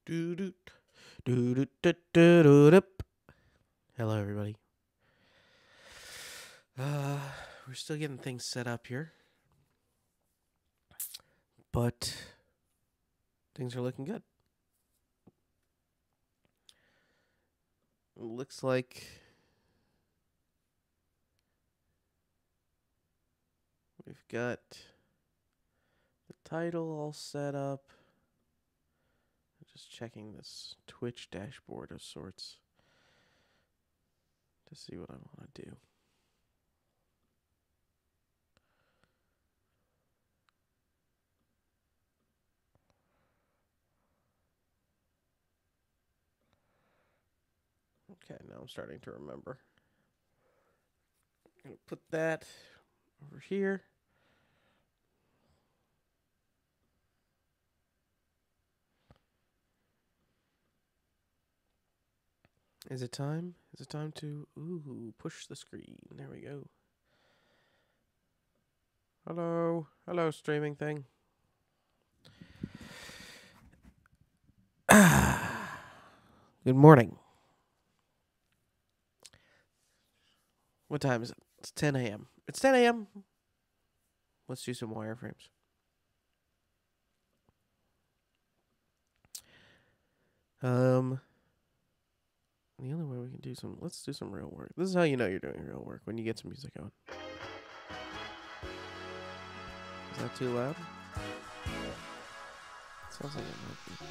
Do do do do do do do do. Hello, everybody. Uh, we're still getting things set up here, but things are looking good. Looks like we've got the title all set up. Just checking this Twitch dashboard of sorts to see what I want to do. Okay, now I'm starting to remember. I'm going to put that over here. Is it time? Is it time to push the screen? There we go. Hello. Hello, streaming thing. Good morning. What time is it? It's 10 a.m. It's 10 a.m. Let's do some wireframes. The only way we can do let's do some real work. This is how you know you're doing real work, when you get some music going. Is that too loud? Sounds like it might be.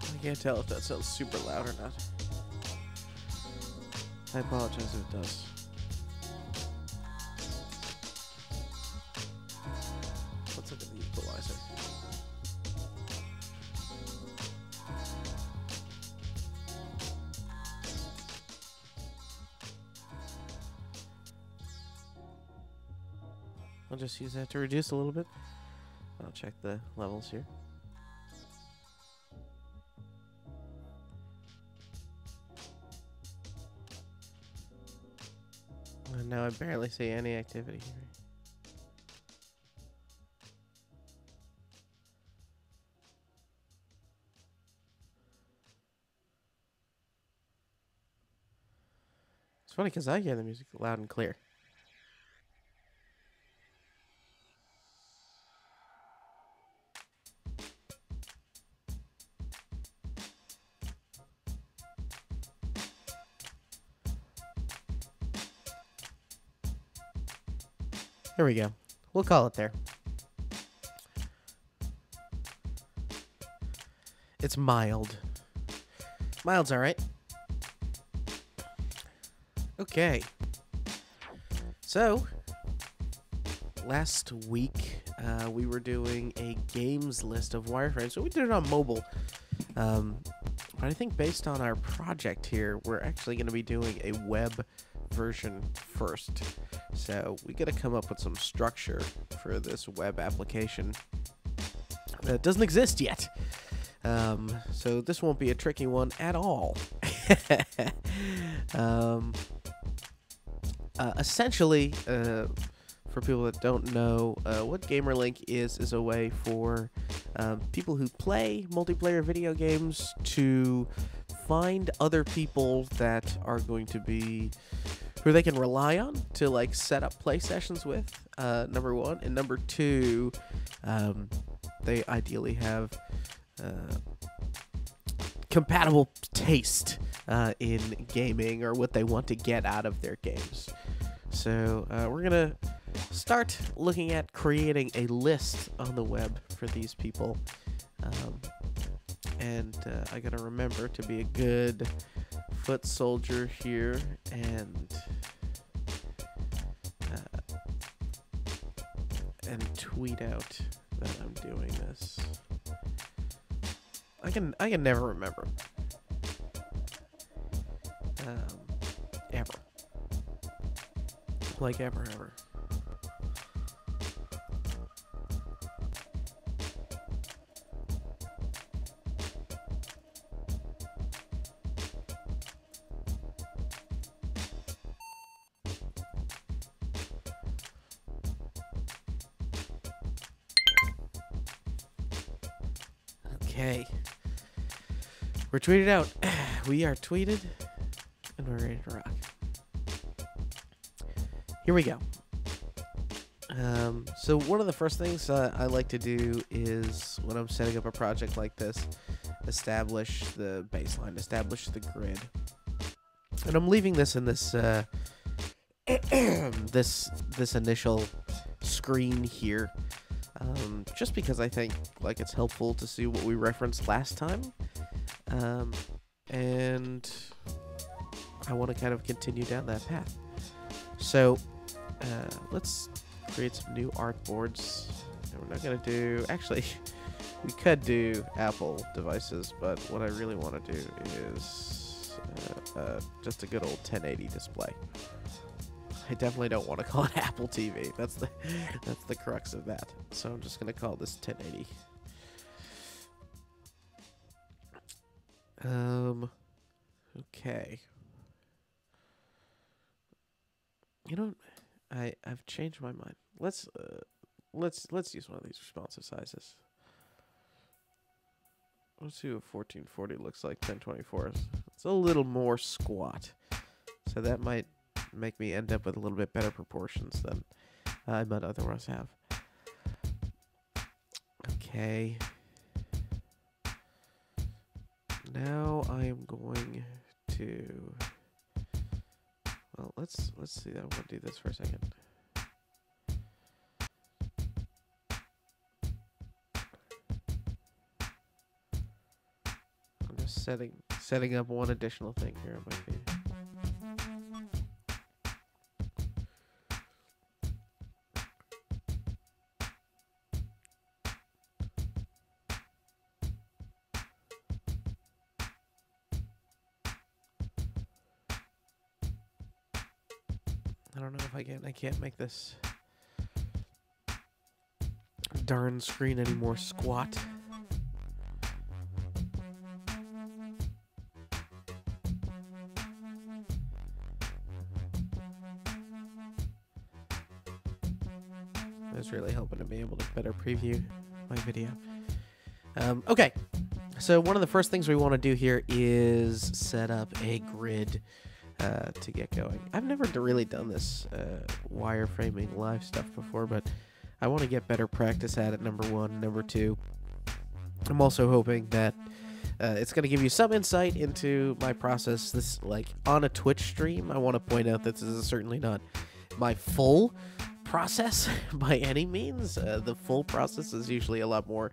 I can't tell if that sounds super loud or not. I apologize if it does. Let's look at the equalizer. I'll just use that to reduce a little bit. I'll check the levels here. And now I barely see any activity here. It's funny because I hear the music loud and clear. There we go. We'll call it there. It's mild. Mild's all right. Okay. So, last week, we were doing a games list of wireframes. So we did it on mobile. But I think based on our project here, we're actually going to be doing a web version first. So we got to come up with some structure for this web application that doesn't exist yet. So this won't be a tricky one at all. Essentially, for people that don't know, what GamerLink is a way for people who play multiplayer video games to find other people that are going to be who they can rely on to like set up play sessions with, number one, and number two, they ideally have compatible taste in gaming or what they want to get out of their games. So we're gonna start looking at creating a list on the web for these people, and I gotta remember to be a good foot soldier here and tweet out that I'm doing this. I can never remember. Ever. Like ever. Okay. We're tweeted out. We are tweeted, and we're ready to rock. Here we go. So one of the first things I like to do is, when I'm setting up a project like this, establish the baseline, establish the grid. And I'm leaving this in this this initial screen here, just because I think like it's helpful to see what we referenced last time, and I want to kind of continue down that path. So let's create some new artboards. And we're not gonna do, actually, we could do Apple devices, but what I really want to do is just a good old 1080 display. I definitely don't want to call it Apple TV. That's the crux of that. So I'm just gonna call this 1080. Okay. You know, I've changed my mind. Let's use one of these responsive sizes. Let's see what 1440 looks like. 1024. It's a little more squat, so that might make me end up with a little bit better proportions than I might otherwise have. Okay. Now I am going to. Well, let's see. I want to do this for a second. I'm just setting up one additional thing here on my feed. I don't know if I can't make this darn screen any more squat. It's really helping to be able to better preview my video. Okay, so one of the first things we want to do here is set up a grid to get going. I've never really done this wireframing live stuff before, but I want to get better practice at it, number one. Number two, I'm also hoping that it's going to give you some insight into my process. This, like, on a Twitch stream, I want to point out that this is certainly not my full process by any means. The full process is usually a lot more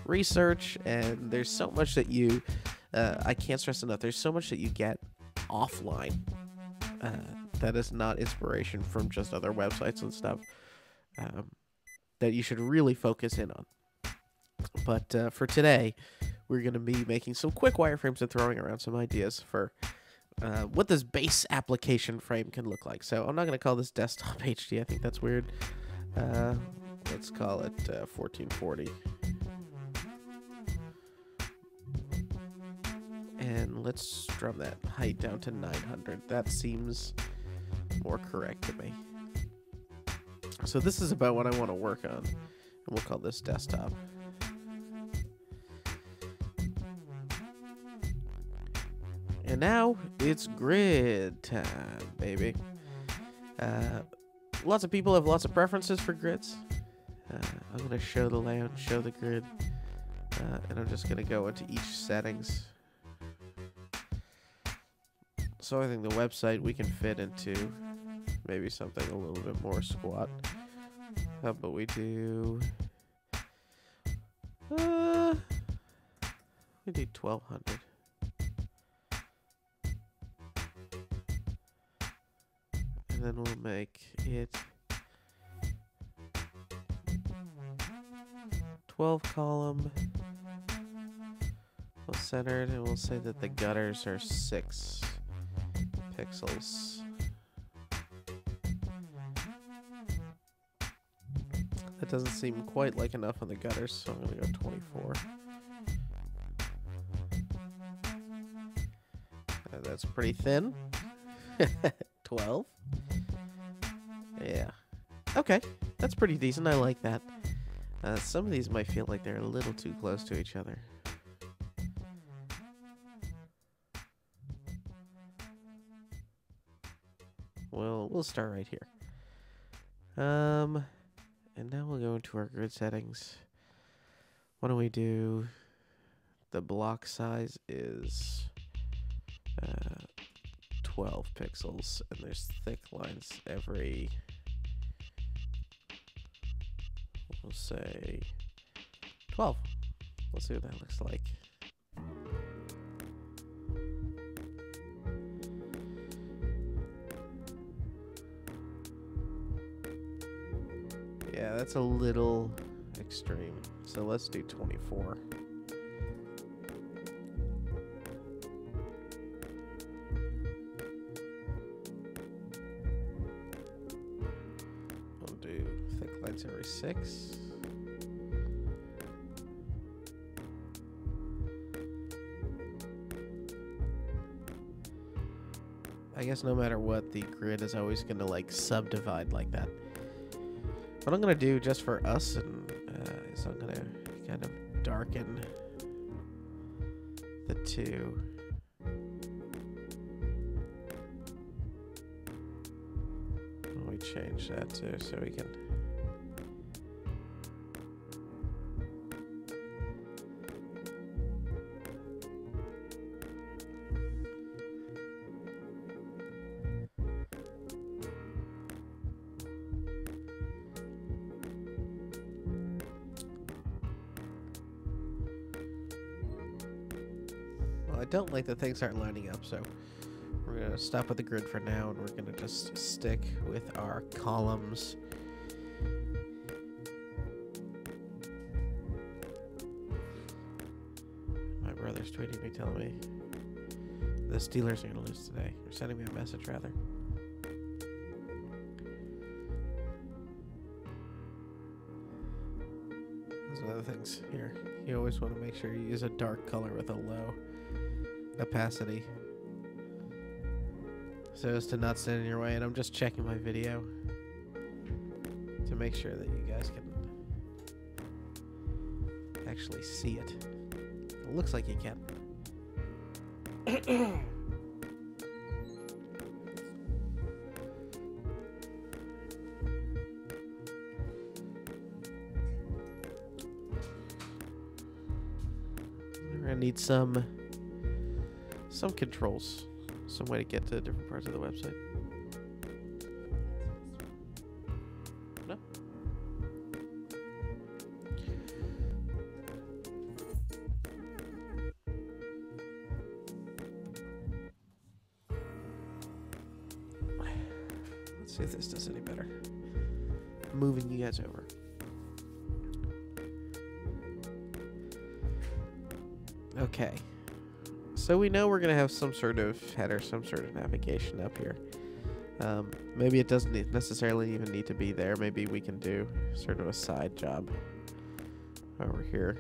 research, and there's so much that you, I can't stress enough, there's so much that you get offline that is not inspiration from just other websites and stuff that you should really focus in on. But for today, we're going to be making some quick wireframes and throwing around some ideas for what this base application frame can look like. So I'm not going to call this desktop HD. I think that's weird. Let's call it 1440. And let's drum that height down to 900. That seems more correct to me. So this is about what I want to work on. And we'll call this desktop. And now it's grid time, baby. Lots of people have lots of preferences for grids. I'm going to show the layout, show the grid. And I'm just going to go into each settings. So I think the website we can fit into maybe something a little bit more squat. How about we do... we do 1200. And then we'll make it 12 column. We'll center it, and we'll say that the gutters are 6 pixels. That doesn't seem quite like enough on the gutters, so I'm gonna go 24. That's pretty thin. 12. Yeah. Okay, that's pretty decent. I like that. Some of these might feel like they're a little too close to each other. we'll start right here. And now we'll go into our grid settings. What do we do? The block size is 12 pixels, and there's thick lines every, we'll say 12. Let's see what that looks like. Yeah, that's a little extreme. So let's do 24. We'll do thick lines every 6. I guess no matter what, the grid is always going to like subdivide like that. What I'm going to do just for us is I'm going to kind of darken the two. Let me change that too so we can... I don't like that things aren't lining up, so we're going to stop with the grid for now, and we're going to just stick with our columns. My brother's tweeting me, telling me the Steelers are going to lose today. Or sending me a message, rather. There's other things here. You always want to make sure you use a dark color with a low opacity so as to not stand in your way. And I'm just checking my video to make sure that you guys can actually see it. It looks like you can. We're gonna need some controls, some way to get to different parts of the website. No? Let's see if this does any better. Moving you guys over. Okay. So we know we're going to have some sort of header, some sort of navigation up here. Maybe it doesn't necessarily even need to be there. Maybe we can do sort of a side job over here.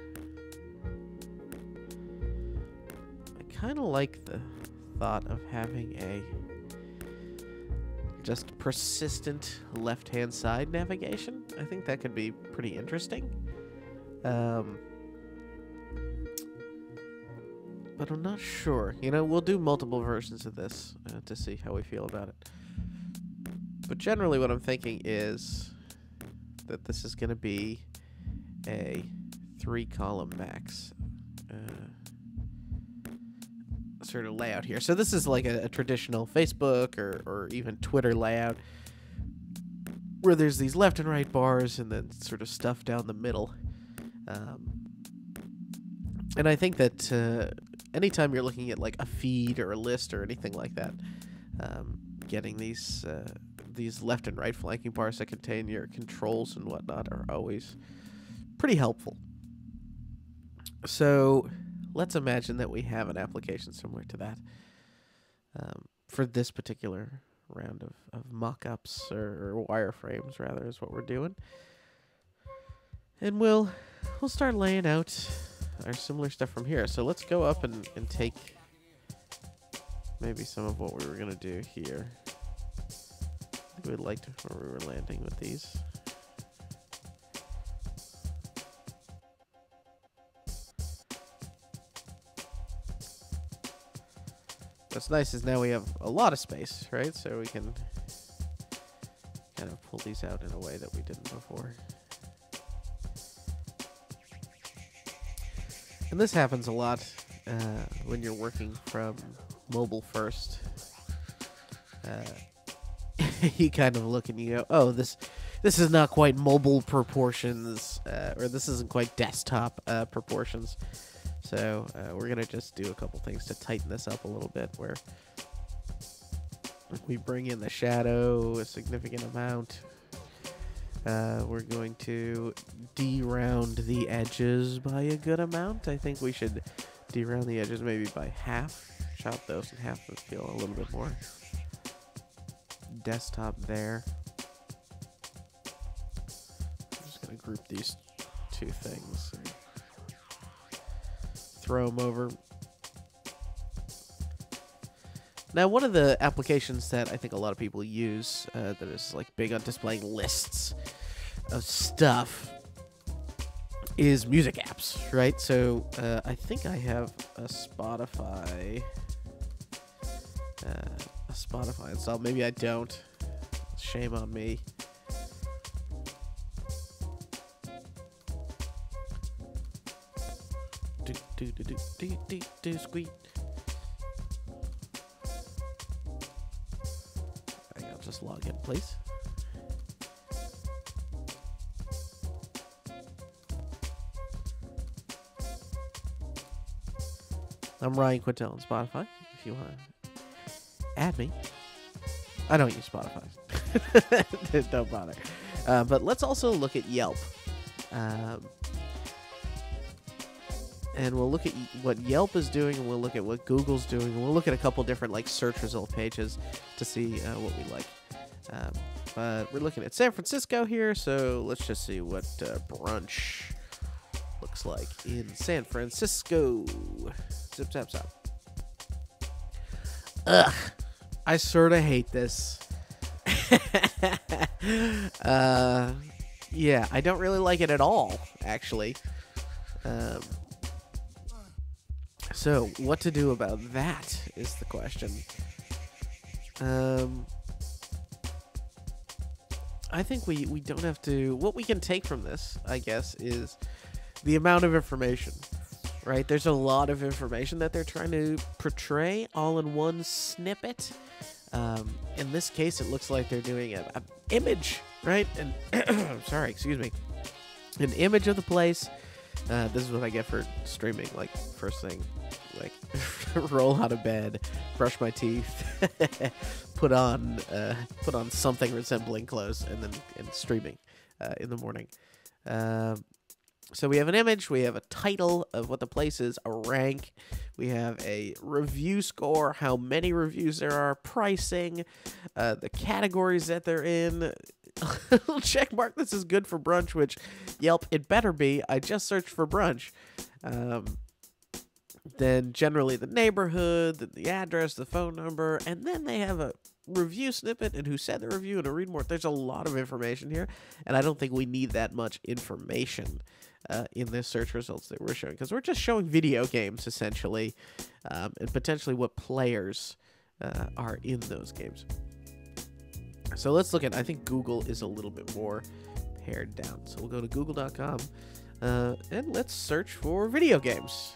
I kind of like the thought of having a just persistent left-hand side navigation. I think that could be pretty interesting. But I'm not sure. You know, we'll do multiple versions of this to see how we feel about it. But generally what I'm thinking is that this is going to be a 3-column max sort of layout here. So this is like a traditional Facebook or even Twitter layout where there's these left and right bars and then sort of stuff down the middle. And I think that anytime you're looking at like a feed or a list or anything like that, getting these left and right flanking bars that contain your controls and whatnot are always pretty helpful. So let's imagine that we have an application similar to that for this particular round of mock-ups or wireframes, rather, is what we're doing. And we'll start laying out our similar stuff from here. So let's go up and take maybe some of what we were going to do here. I think we'd like to where we were landing with these. What's nice is now we have a lot of space, right? So we can kind of pull these out in a way that we didn't before. And this happens a lot when you're working from mobile first. You kind of look and you go, oh, this is not quite mobile proportions, or this isn't quite desktop proportions. So we're going to just do a couple things to tighten this up a little bit, where we bring in the shadow a significant amount. We're going to de-round the edges by a good amount. I think we should de-round the edges maybe by half. Chop those in half to feel a little bit more desktop there. I'm just going to group these two things. Throw them over. Now, one of the applications that I think a lot of people use that is like big on displaying lists of stuff is music apps, right? So I think I have a Spotify installed. Maybe I don't. Shame on me. Do squeak. I'll just log in, please. I'm Ryan Quintel on Spotify. If you want to add me, I don't use Spotify. Don't bother. But let's also look at Yelp. And we'll look at what Yelp is doing, and we'll look at what Google's doing, and we'll look at a couple different like search result pages to see what we like. But we're looking at San Francisco here, so let's just see what brunch looks like in San Francisco. Zip, zap, zap. Ugh, I sort of hate this. Yeah, I don't really like it at all, actually. So, what to do about that is the question. I think we don't have to... What we can take from this, I guess, is the amount of information, right? There's a lot of information that they're trying to portray all in one snippet. In this case, it looks like they're doing an image, right? And sorry, excuse me. An image of the place. This is what I get for streaming, like, first thing. Like, roll out of bed, brush my teeth, put on something resembling clothes, and then streaming in the morning. So we have an image, we have a title of what the place is, a rank, we have a review score, how many reviews there are, pricing, the categories that they're in. A little check mark, this is good for brunch, which Yelp, it better be. I just searched for brunch. Then generally the neighborhood, the address, the phone number, and then they have a review snippet and who said the review and a read more. There's a lot of information here, and I don't think we need that much information in this search results that we're showing, because we're just showing video games essentially, and potentially what players are in those games. So let's look at, I think Google is a little bit more pared down. So we'll go to google.com and let's search for video games.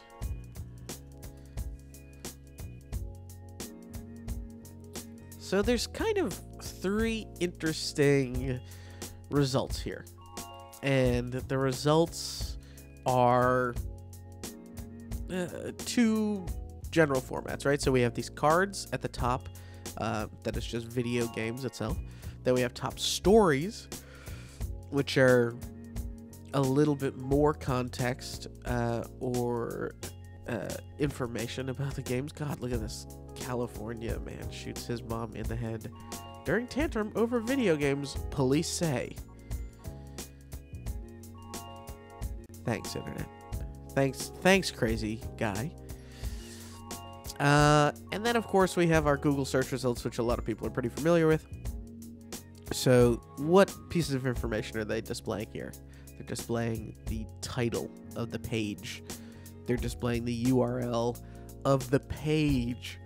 So there's kind of three interesting results here. And the results are two general formats, right? So we have these cards at the top that is just video games itself. Then we have top stories, which are a little bit more context or information about the games. God, look at this. California man shoots his mom in the head during tantrum over video games, police say. Thanks, internet. Thanks, crazy guy. And then, of course, we have our Google search results, which a lot of people are pretty familiar with. So what pieces of information are they displaying here? They're displaying the title of the page. They're displaying the URL of the page.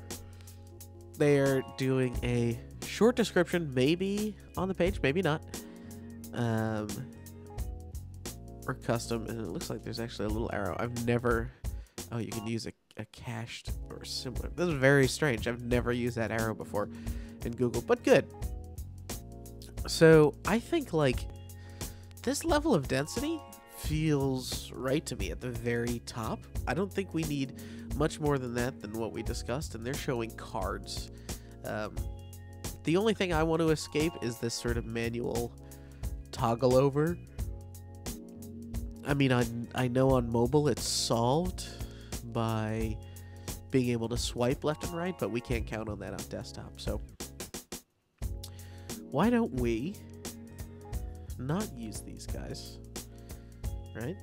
They're doing a short description, maybe on the page, maybe not. Or custom, and it looks like there's actually a little arrow. I've never... Oh, you can use a cached or similar. This is very strange. I've never used that arrow before in Google, but good. So I think like this level of density feels right to me at the very top. I don't think we need much more than that than what we discussed, and they're showing cards. The only thing I want to escape is this sort of manual toggle over. I mean, I know on mobile it's solved by being able to swipe left and right, but we can't count on that on desktop. So why don't we not use these guys, right?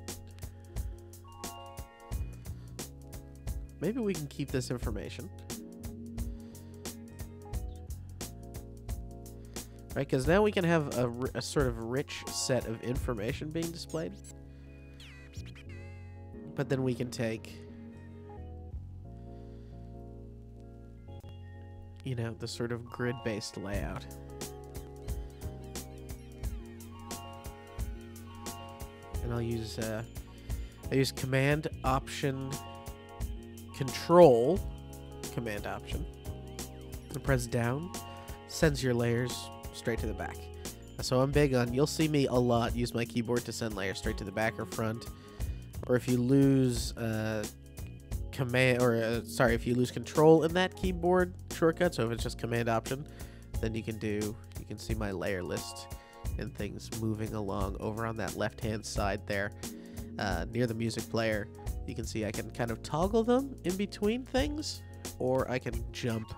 Maybe we can keep this information. Right, because now we can have a sort of rich set of information being displayed. But then we can take, you know, the sort of grid-based layout. And I'll use Command Option Control Command Option. And press down, sends your layers straight to the back. So I'm big on, you'll see me a lot use my keyboard to send layers straight to the back or front. Or if you lose if you lose control in that keyboard shortcut, so if it's just Command Option, then you can see my layer list and things moving along over on that left-hand side there, near the music player. You can see I can kind of toggle them in between things, or I can jump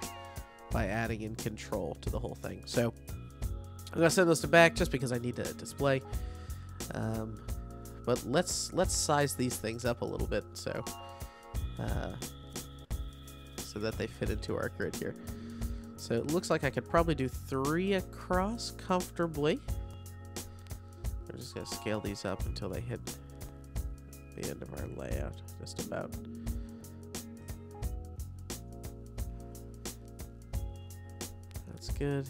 by adding in control to the whole thing. So I'm gonna send those to back just because I need to display. But let's size these things up a little bit so that they fit into our grid here. So it looks like I could probably do 3 across comfortably. I'm just gonna scale these up until they hit the end of our layout, just about. That's good.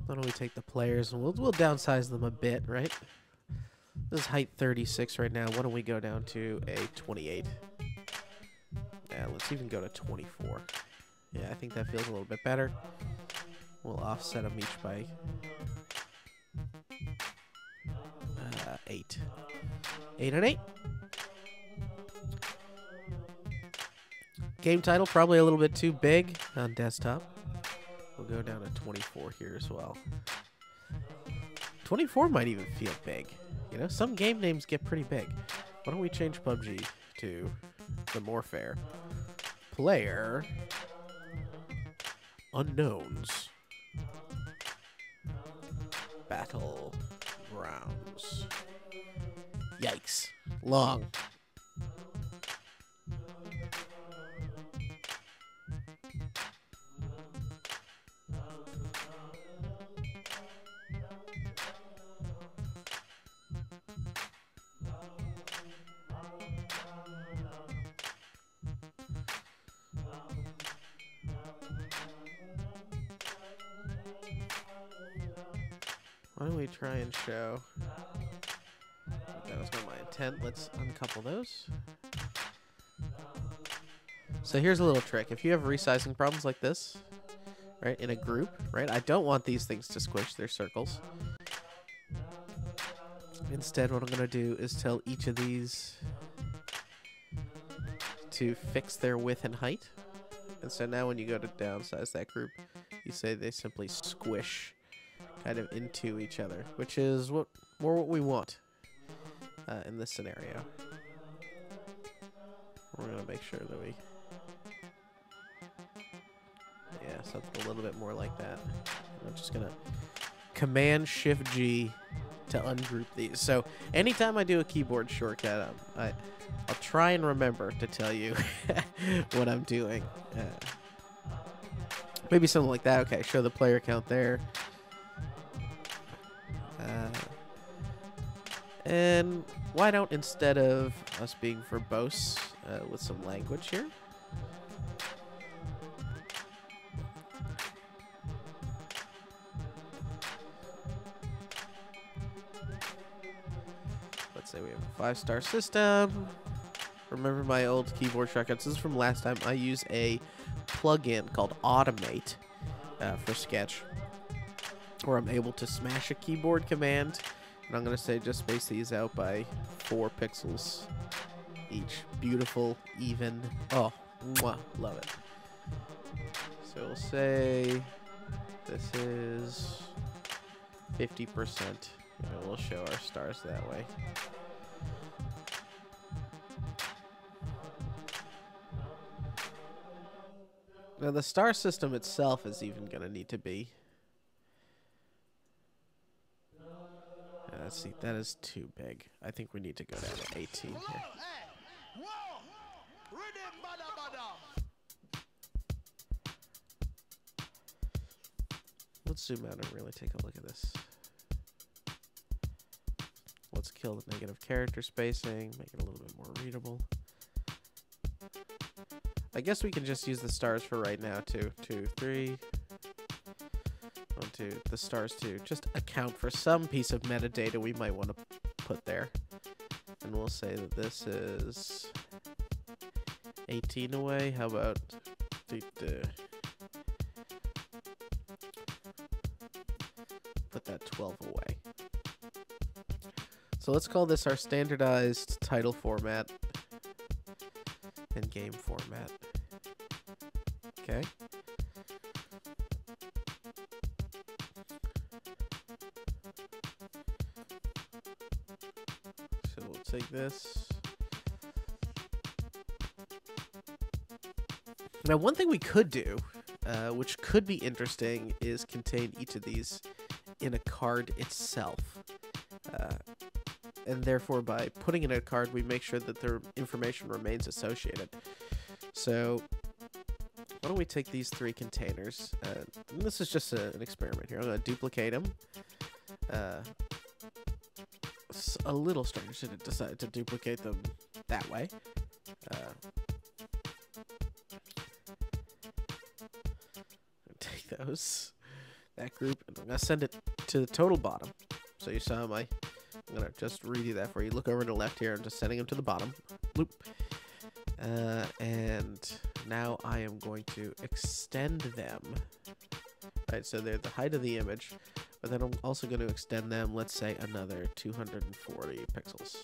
Why don't we take the players and we'll downsize them a bit, right? This is height 36 right now. Why don't we go down to a 28? Yeah, let's even go to 24. Yeah, I think that feels a little bit better. We'll offset them each by 8. 8 and 8. Game title, probably a little bit too big on desktop. We'll go down to 24 here as well. 24 might even feel big. You know, some game names get pretty big. Why don't we change PUBG to the more fair? Player Unknowns Battle Grounds. Yikes. Long. Why don't we try and show? That was not my intent. Let's uncouple those. So here's a little trick. If you have resizing problems like this, right, in a group, right, I don't want these things to squish. They're circles. Instead, what I'm going to do is tell each of these to fix their width and height. And so now when you go to downsize that group, you say they simply squish kind of into each other, which is what we want in this scenario. We're going to make sure that we... Yeah, something a little bit more like that. I'm just going to Command-Shift-G to ungroup these. So anytime I do a keyboard shortcut, I'll try and remember to tell you what I'm doing. Maybe something like that. Okay, show the player count there. And why don't, instead of us being verbose with some language here, let's say we have a 5-star system. Remember my old keyboard shortcuts? This is from last time. I use a plugin called Automate for Sketch, where I'm able to smash a keyboard command, and I'm going to say just space these out by 4 pixels each. Beautiful, even. Oh, mwah, love it. So we'll say this is 50%. And we'll show our stars that way. Now the star system itself is even going to need to be. Let's see, that is too big. I think we need to go down to 18 here. Let's zoom out and really take a look at this. Let's kill the negative character spacing, make it a little bit more readable. I guess we can just use the stars for right now, too. 2, 3. 1, 2. The stars, too. Just account for some piece of metadata we might want to put there. And we'll say that this is 18 away. How about put that 12 away. So let's call this our standardized title format and game format. Okay. So we'll take this. Now, one thing we could do, which could be interesting, is contain each of these in a card itself. And therefore, by putting it in a card, we make sure that their information remains associated. So, why don't we take these 3 containers? And this is just an experiment here. I'm going to duplicate them. It's a little strange that it decided to duplicate them that way. Take that group, and I'm going to send it to the total bottom. So you saw I'm going to just redo that for you. Look over to the left here. I'm just sending them to the bottom. Loop. And now I am going to extend them. Right, so they're the height of the image, but then I'm also going to extend them, let's say, another 240 pixels.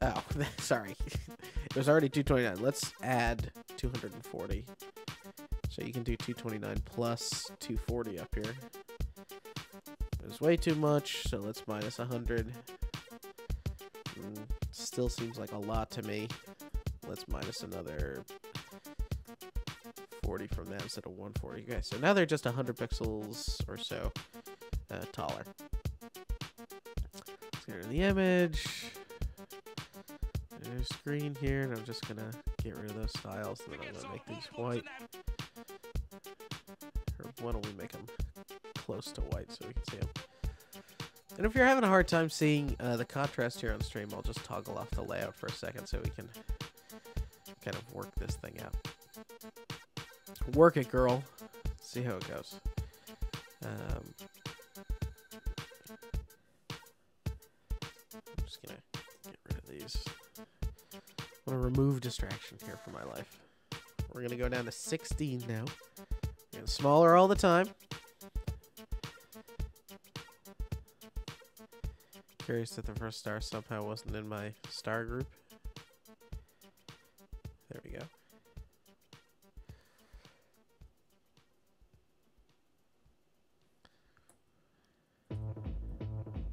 Oh, sorry. It was already 229. Let's add 240. So you can do 229 plus 240 up here. It's way too much, so let's minus 100. Still seems like a lot to me. Let's minus another 40 from that instead of 140. Okay, so now they're just 100 pixels or so taller. Let's get rid of the image. There's a screen here, and I'm just going to get rid of those styles, and then I'm going to make these white. Or why don't we make them close to white so we can see them. And if you're having a hard time seeing the contrast here on stream, I'll just toggle off the layout for a second so we can kind of work this thing out. Work it, girl. See how it goes. I'm just going to get rid of these. I'm going to remove distraction here from my life. We're going to go down to 16 now. Getting smaller all the time. Curious that the first star somehow wasn't in my star group. There we go.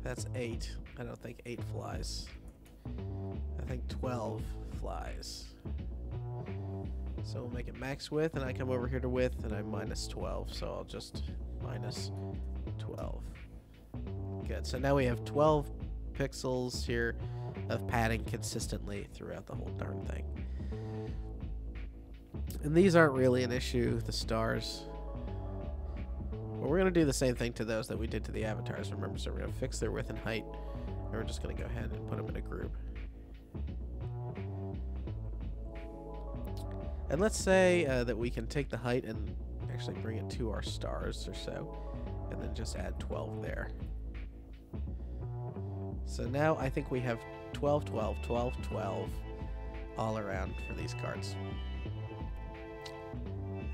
That's 8. I don't think 8 flies. I think 12 flies. So we'll make it max width, and I come over here to width, and I'm minus 12. So I'll just minus 12. Good. So now we have 12 pixels here of padding consistently throughout the whole darn thing. And these aren't really an issue, the stars. But we're going to do the same thing to those that we did to the avatars, remember? So we're going to fix their width and height, and we're just going to go ahead and put them in a group. And let's say that we can take the height and actually bring it to our stars or so, and then just add 12 there. So now I think we have 12, 12, 12, 12 all around for these cards.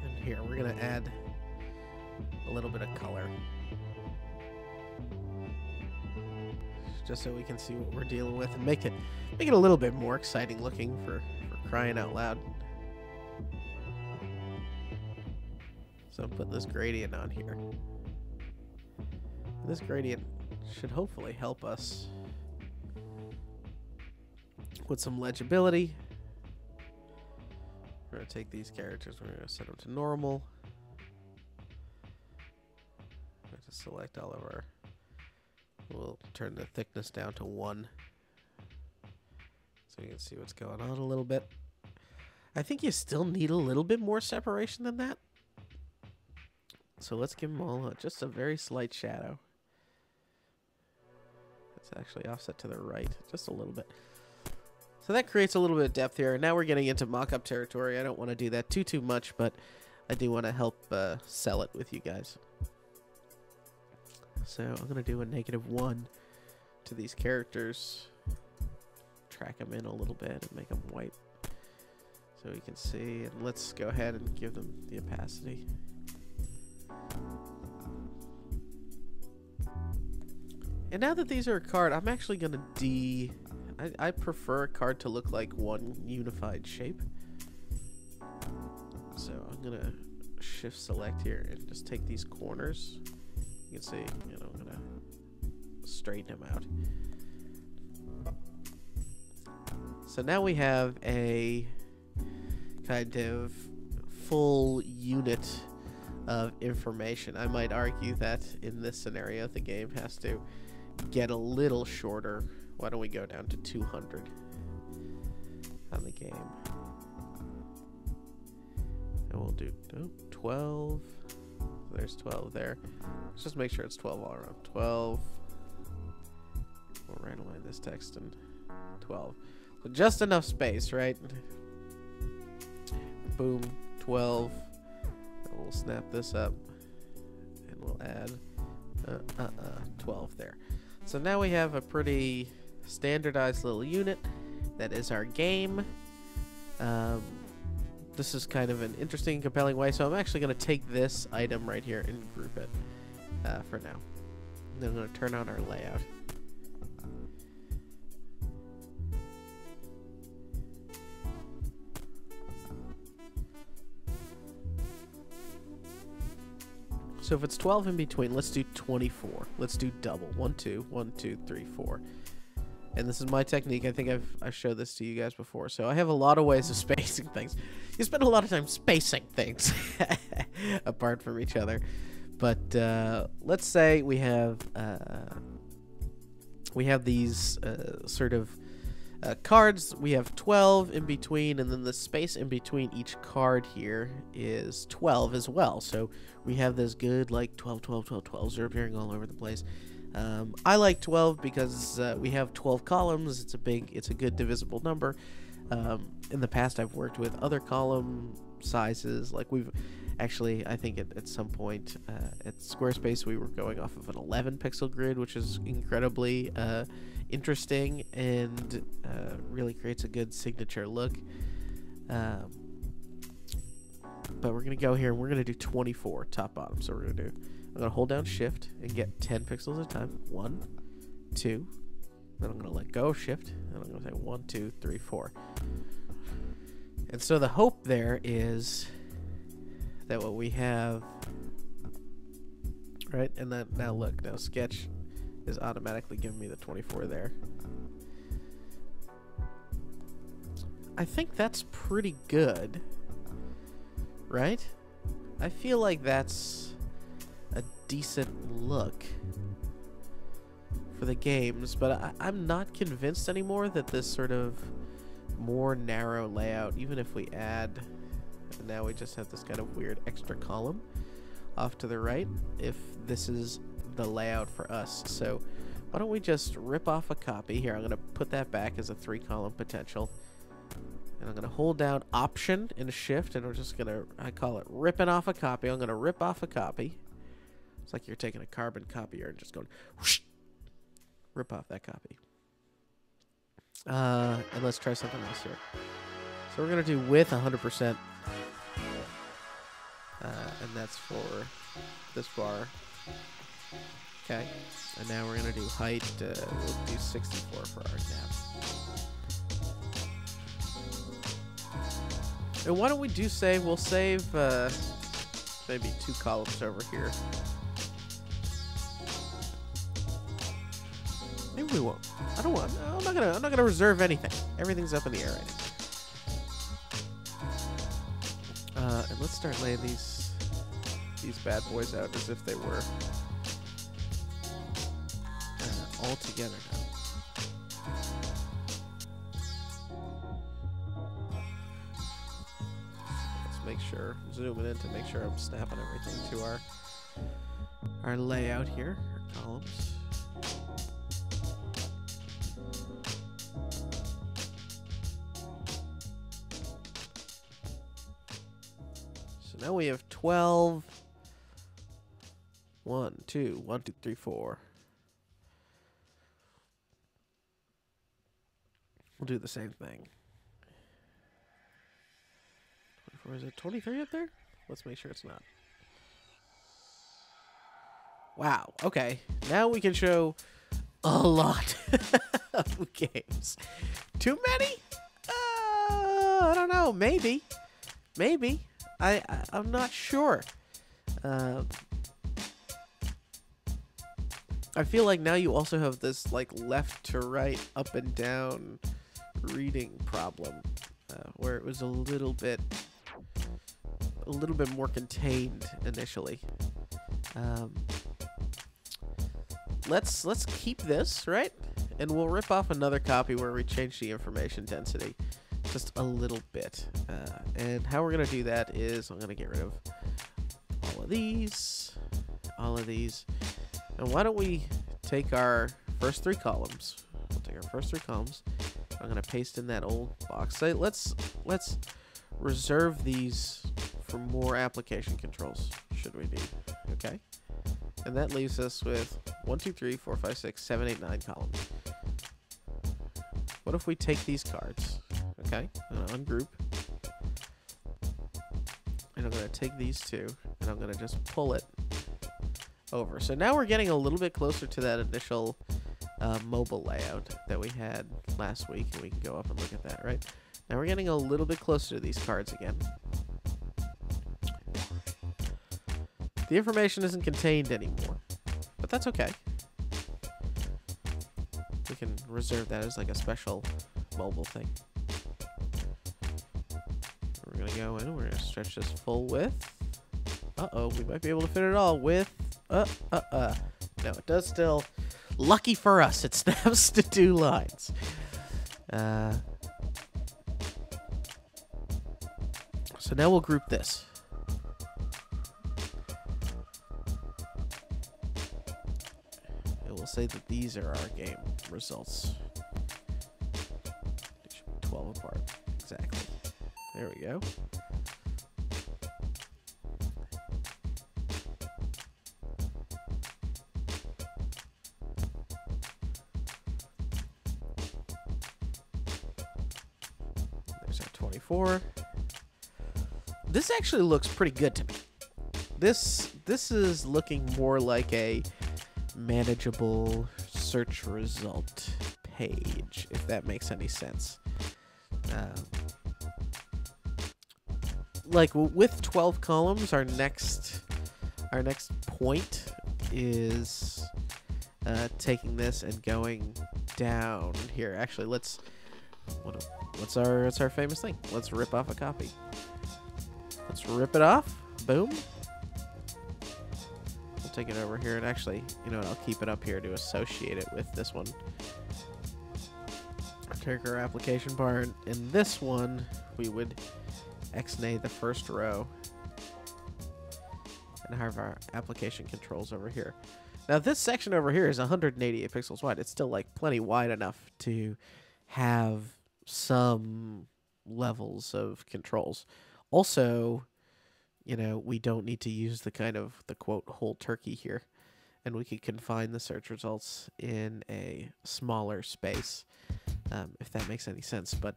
And here, we're going to add a little bit of color, just so we can see what we're dealing with and make it a little bit more exciting looking for crying out loud. So I'm putting this gradient on here. This gradient should hopefully help us with some legibility. We're going to take these characters, we're going to set them to normal. We're going to select all of our, we'll turn the thickness down to 1. So you can see what's going on a little bit. I think you still need a little bit more separation than that. So let's give them all just a very slight shadow. It's actually offset to the right, just a little bit. So that creates a little bit of depth here. Now we're getting into mock-up territory. I don't want to do that too much, but I do want to help sell it with you guys. So I'm going to do a -1 to these characters. Track them in a little bit and make them white, so we can see. And let's go ahead and give them the opacity. And now that these are a card, I'm actually going to I prefer a card to look like one unified shape. So I'm going to shift select here and just take these corners. You can see, you know, I'm going to straighten them out. So now we have a kind of full unit of information. I might argue that in this scenario the game has to get a little shorter. Why don't we go down to 200 on the game? And we'll do 12. There's 12 there. Let's just make sure it's 12 all around. 12. We'll right align this text and 12. So just enough space, right? Boom, 12. And we'll snap this up and we'll add 12 there. So now we have a pretty standardized little unit that is our game. This is kind of an interesting and compelling way, so I'm actually going to take this item right here and group it for now. And then I'm going to turn on our layout. So if it's 12 in between, let's do 24. Let's do double. 1, 2, 1, 2, 3, 4. And this is my technique. I think I've showed this to you guys before. So I have a lot of ways of spacing things. You spend a lot of time spacing things apart from each other. But let's say we have these sort of cards. We have 12 in between, and then the space in between each card here is 12 as well. So we have this good like 12, 12, 12, 12s are appearing all over the place. I like 12 because we have 12 columns. It's a good divisible number. In the past, I've worked with other column sizes. Like we've actually, I think at some point at Squarespace, we were going off of an 11 pixel grid, which is incredibly interesting and really creates a good signature look. But we're going to go here and we're going to do 24 top bottom. So I'm going to hold down shift and get 10 pixels at a time. 1, 2, then I'm going to let go of shift, and I'm going to say 1, 2, 3, 4. And so the hope there is that what we have, right? And then now look, now Sketch is automatically giving me the 24 there. I think that's pretty good, right? I feel like that's a decent look for the games, but I'm not convinced anymore that this sort of more narrow layout, even if we add and now we just have this kind of weird extra column off to the right if this is the layout for us. So why don't we just rip off a copy here? I'm going to put that back as a 3-column potential. And I'm going to hold down Option and Shift, and we're just going to, I call it ripping off a copy. I'm going to rip off a copy. It's like you're taking a carbon copier and just going whoosh, rip off that copy. And let's try something else here. So we're going to do width 100%. And that's for this bar. Okay. And now we're going to do height. We'll do 64 for our nap. And why don't we do save? We'll save maybe 2 columns over here. Maybe we won't. I don't want. I'm not gonna reserve anything. Everything's up in the air right now. And let's start laying these bad boys out as if they were all together now. Make sure, zooming in to make sure I'm snapping everything to our layout here, our columns. So now we have 12. 1, 2, 1, 2, 3, 4. We'll do the same thing. Or is it 23 up there? Let's make sure it's not. Wow. Okay. Now we can show a lot of games. Too many? I don't know. Maybe. Maybe. I'm not sure. I feel like now you also have this like left to right, up and down reading problem, where it was a little bit more contained initially. Let's keep this, right? And we'll rip off another copy where we change the information density just a little bit. And how we're going to do that is I'm going to get rid of all of these. And why don't we take our first 3 columns. We'll take our first 3 columns. I'm going to paste in that old box. So let's reserve these for more application controls, should we need. Okay? And that leaves us with 1, 2, 3, 4, 5, 6, 7, 8, 9 columns. What if we take these cards? Okay? I'm going to ungroup. And I'm going to take these 2, and I'm going to just pull it over. So now we're getting a little bit closer to that initial mobile layout that we had last week, and we can go up and look at that, right? Now we're getting a little bit closer to these cards again. The information isn't contained anymore, but that's okay. We can reserve that as like a special mobile thing. We're gonna go in and we're gonna stretch this full width. Uh-oh, we might be able to fit it all with no, it does still. Lucky for us, it snaps to 2 lines. So now we'll group this. And we'll say that these are our game results. They should be 12 apart. Exactly. There we go. There's our 24. This actually looks pretty good to me. This is looking more like a manageable search result page, if that makes any sense. Like with 12 columns, our next point is taking this and going down here. Actually, what's our famous thing? Let's rip off a copy. Let's rip it off. Boom. We'll take it over here, and actually, you know what, I'll keep it up here to associate it with this one. Take our application bar, and in this one, we would X-nay the first row. And have our application controls over here. Now this section over here is 188 pixels wide. It's still like plenty wide enough to have some levels of controls. Also, you know, we don't need to use the kind of the quote whole turkey here. And we could confine the search results in a smaller space, if that makes any sense. But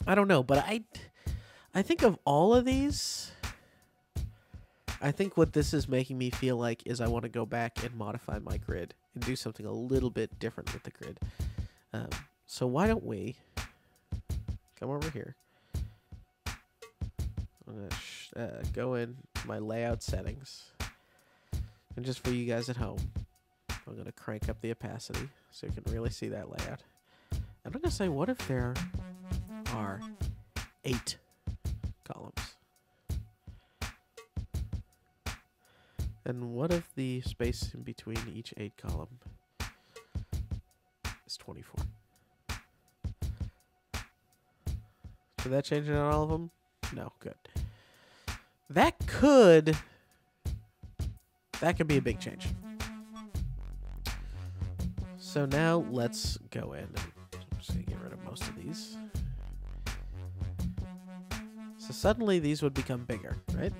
I don't know. But I think of all of these, I think what this is making me feel like is I want to go back and modify my grid and do something a little bit different with the grid. So why don't we come over here. I'm going to go in my layout settings. And just for you guys at home, I'm going to crank up the opacity so you can really see that layout. And I'm going to say, what if there are 8 columns? And what if the space in between each 8 column is 24? Did that change it on all of them? No, good. That could be a big change. So now let's go in. I'm just going to get rid of most of these. So suddenly these would become bigger, right?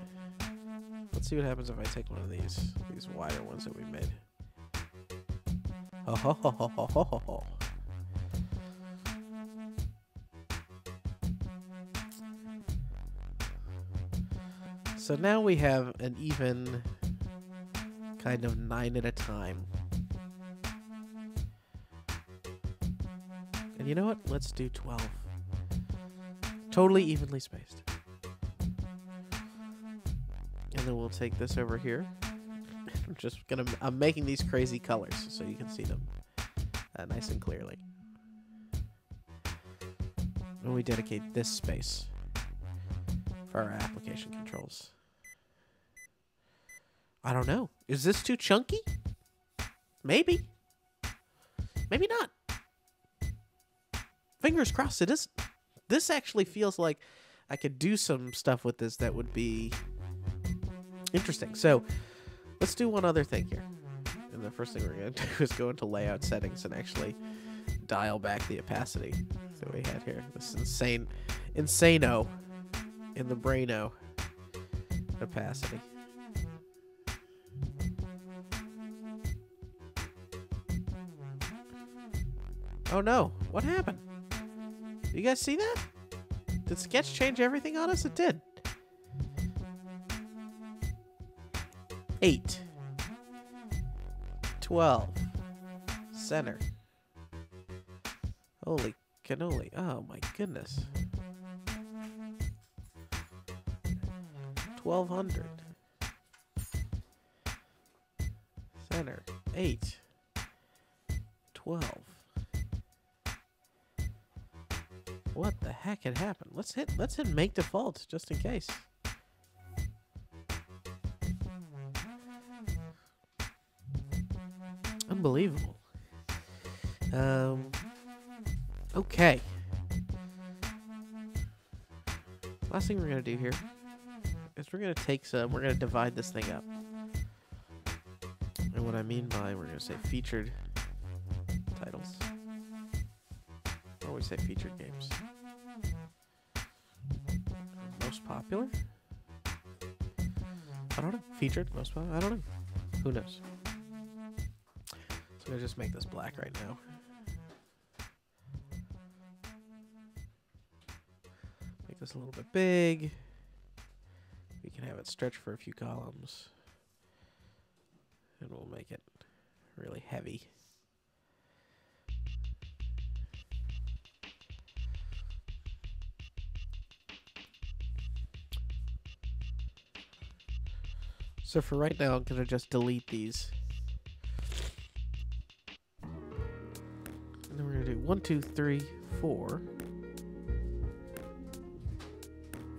Let's see what happens if I take one of these wider ones that we made. Oh ho ho ho ho ho ho ho. So now we have an even kind of 9 at a time. And you know what? Let's do 12. Totally evenly spaced. And then we'll take this over here. I'm making these crazy colors so you can see them nice and clearly. And we dedicate this space for our application controls. I don't know. Is this too chunky? Maybe. Maybe not. Fingers crossed it isn't. This actually feels like I could do some stuff with this that would be interesting. So let's do one other thing here. And the first thing we're going to do is go into layout settings and actually dial back the opacity that we had here. This insano in the braino opacity. Oh no, what happened? You guys see that? Did Sketch change everything on us? It did. 8. 12. Center. Holy cannoli. Oh my goodness. 1200. Center. 8. 12. What the heck had happened? Let's hit make default just in case. Unbelievable. Okay. Last thing we're gonna do here is we're gonna divide this thing up. And what I mean by we're gonna say featured titles. Or we say featured games. Most popular? I don't know. Featured? Most popular? I don't know. Who knows? So I'm going to just make this black right now. Make this a little bit big. We can have it stretch for a few columns. And we'll make it really heavy. So for right now, I'm going to just delete these. And then we're going to do 1, 2, 3, 4,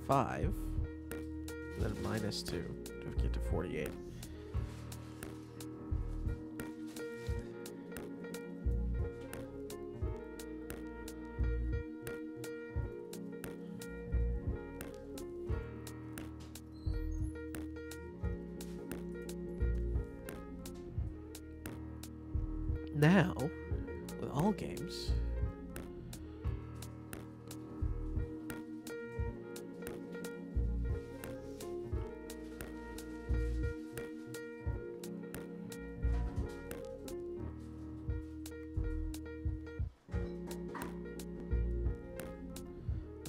5, and then -2 to get to 48. Now, with all games,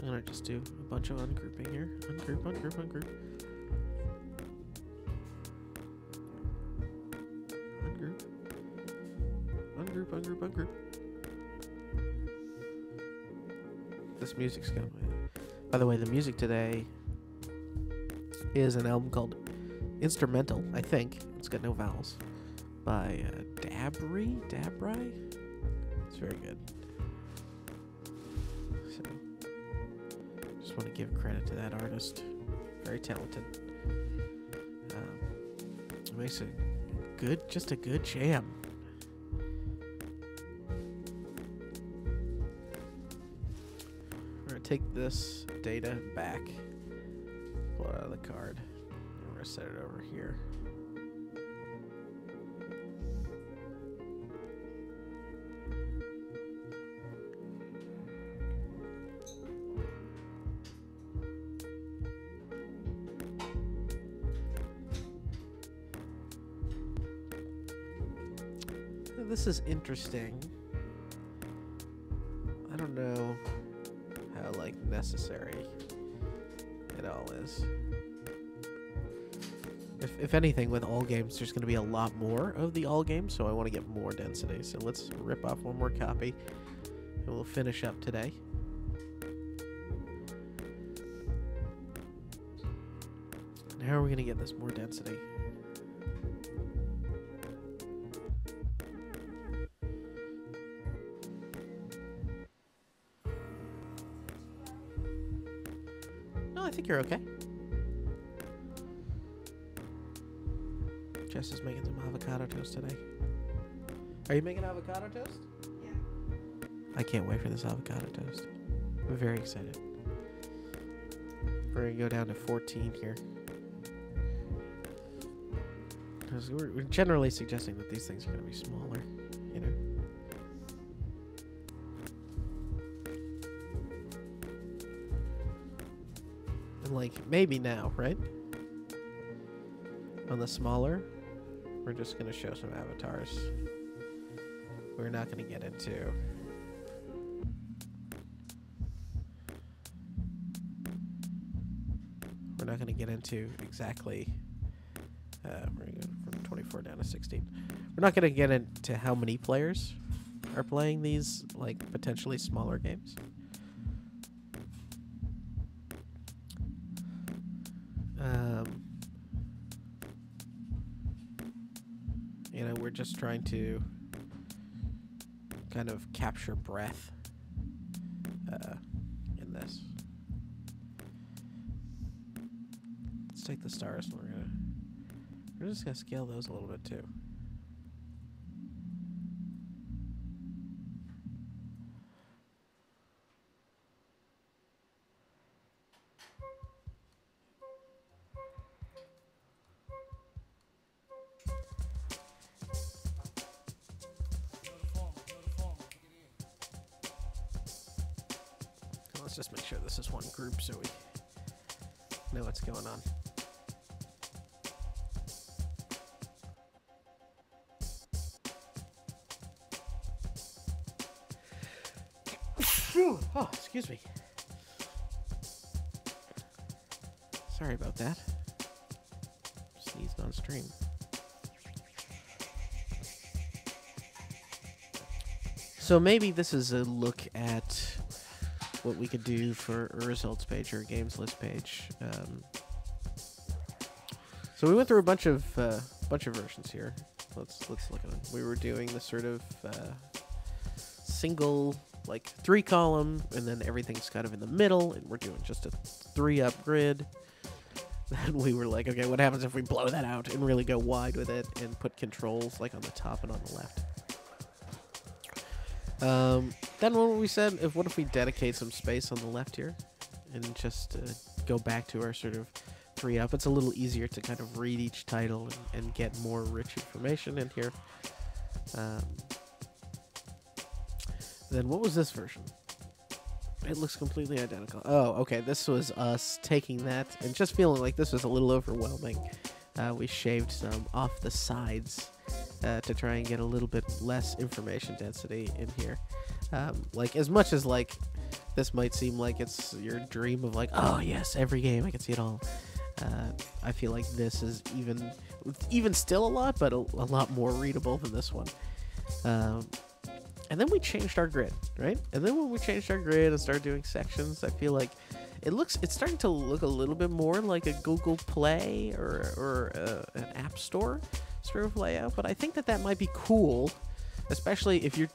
I'm gonna just do a bunch of ungrouping here. Ungroup, ungroup, ungroup. Ungroup. Ungroup, ungroup, ungroup. This music's gonna... By the way, the music today is an album called Instrumental, I think. It's got no vowels. By Dabry? It's very good. So, just want to give credit to that artist. Very talented. It makes just a good jam. We're gonna take this data back, pull it out of the card, and we're gonna set it over here. This is interesting. I don't know how, like, necessary it all is. If anything, with all games, there's going to be a lot more of the all games, so I want to get more density. So let's rip off one more copy, and we'll finish up today. And how are we going to get this more density? I think you're okay. Jess is making some avocado toast today. Are you making avocado toast? Yeah. I can't wait for this avocado toast. I'm very excited. We're going to go down to 14 here. Because we're generally suggesting that these things are going to be smaller, you know. Like, maybe now, right? On the smaller, we're just going to show some avatars. We're not going to get into... We're not going to get into exactly... we're going to go from 24 down to 16. We're not going to get into how many players are playing these, like, potentially smaller games. You know, we're just trying to kind of capture breadth in this. Let's take the stars and we're just gonna scale those a little bit too. Let's just make sure this is one group so we know what's going on. Oh, excuse me. Sorry about that. Sneezed on stream. So maybe this is a look at what we could do for a results page or a games list page. So we went through a bunch of versions here. Let's look at them. We were doing this sort of single, like 3-column, and then everything's kind of in the middle, and we're doing just a 3-up grid. Then we were like, okay, what happens if we blow that out and really go wide with it and put controls like on the top and on the left? Then what we said, what if we dedicate some space on the left here and just go back to our sort of 3-up? It's a little easier to kind of read each title and get more rich information in here. Then what was this version? It looks completely identical. Oh, okay. This was us taking that and just feeling like this was a little overwhelming. We shaved some off the sides to try and get a little bit less information density in here. Like, as much as, like, this might seem like it's your dream of, like, oh, yes, every game, I can see it all. I feel like this is even still a lot, but a lot more readable than this one. And then we changed our grid, right? And then when we changed our grid and started doing sections, I feel like it's starting to look a little bit more like a Google Play or an App Store sort of layout. But I think that might be cool, especially if you're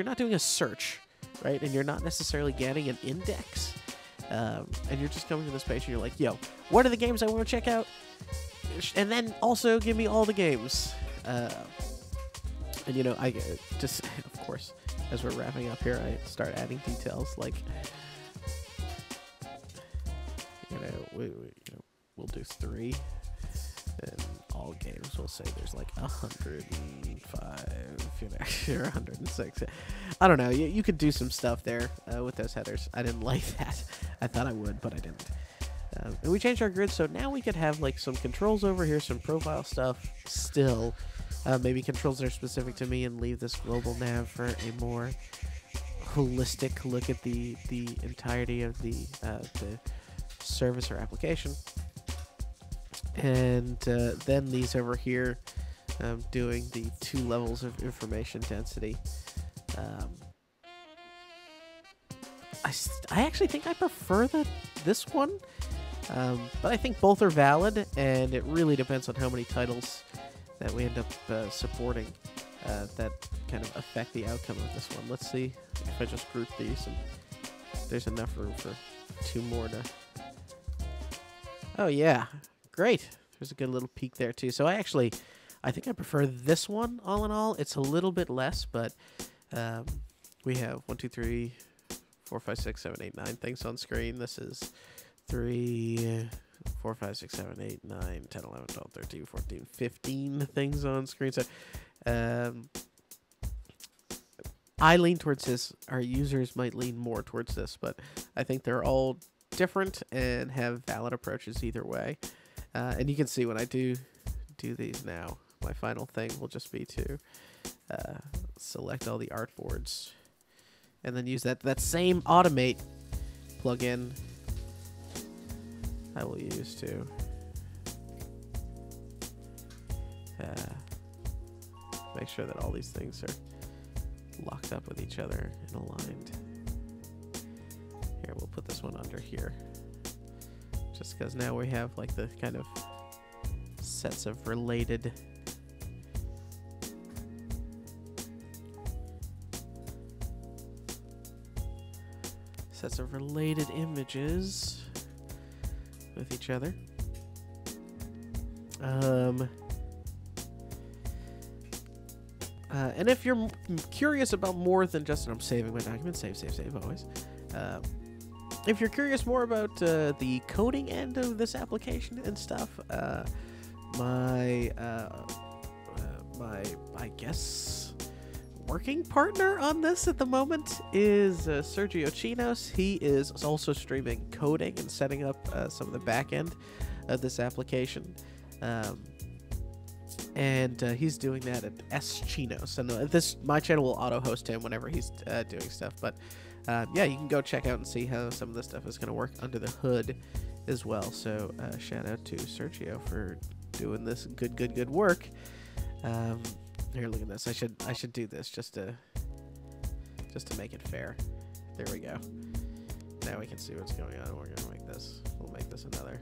not doing a search, right? And you're not necessarily getting an index, and you're just coming to this page and you're like, yo, what are the games I want to check out? And then also give me all the games. And, you know, I just, of course, as we're wrapping up here, I start adding details like, you know, we'll do 3, and all games we'll say there's like 105, you know, or 106. I don't know. You could do some stuff there with those headers. I didn't like that. I thought I would, but I didn't. And we changed our grid, so now we could have like some controls over here, some profile stuff still. Maybe controls that are specific to me, and leave this global nav for a more holistic look at the entirety of the service or application. And then these over here, doing the 2 levels of information density. I actually think I prefer this one, but I think both are valid, and it really depends on how many titles that we end up supporting that kind of affect the outcome of this one. Let's see if I just group these and there's enough room for 2 more to... Oh yeah, great. There's a good little peek there too. So I think I prefer this one all in all. It's a little bit less, but we have 1, 2, 3, 4, 5, 6, 7, 8, 9 things on screen. This is 3... 4, 5, 6, 7, 8, 9, 10, 11, 12, 13, 14, 15 things on screen. So I lean towards this. Our users might lean more towards this, but I think they're all different and have valid approaches either way. And you can see when I do these now, my final thing will just be to select all the artboards and then use that same automate plugin I will use to make sure that all these things are locked up with each other and aligned. Here, we'll put this one under here, just because now we have like the kind of sets of related images with each other. And if you're curious about more than just, and I'm saving my document, save always. If you're curious more about the coding end of this application and stuff, my I guess working partner on this at the moment is Sergio Chinos. He is also streaming coding and setting up some of the back end of this application. And he's doing that at S Chinos. And my channel will auto-host him whenever he's doing stuff. But yeah, you can go check out and see how some of this stuff is going to work under the hood as well. So shout out to Sergio for doing this good work. Here, look at this. I should do this just to make it fair. There we go. Now we can see what's going on. We're gonna make this. We'll make this another.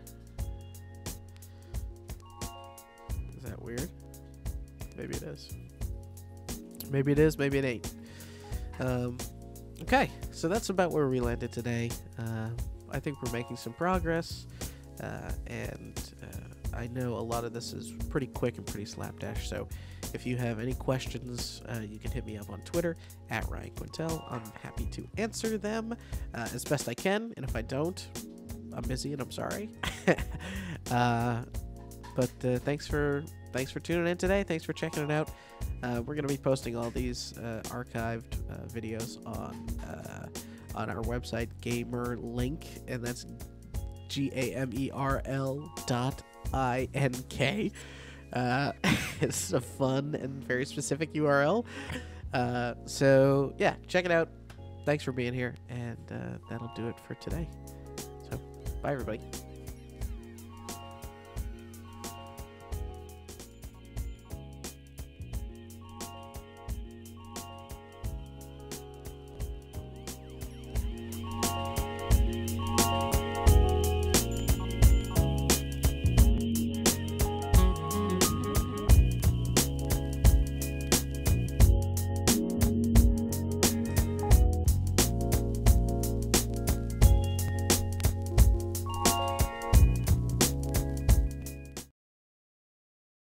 Is that weird? Maybe it is. Maybe it is. Maybe it ain't. Okay, so that's about where we landed today. I think we're making some progress, and I know a lot of this is pretty quick and pretty slapdash. So if you have any questions, you can hit me up on Twitter at Ryan Quintel. I'm happy to answer them as best I can, and if I don't, I'm busy and I'm sorry. But thanks for tuning in today. Thanks for checking it out. We're going to be posting all these archived videos on our website, Gamerlink, and that's GAMERL.INK. It's a fun and very specific URL. So yeah, check it out. Thanks for being here, and that'll do it for today. So bye, everybody.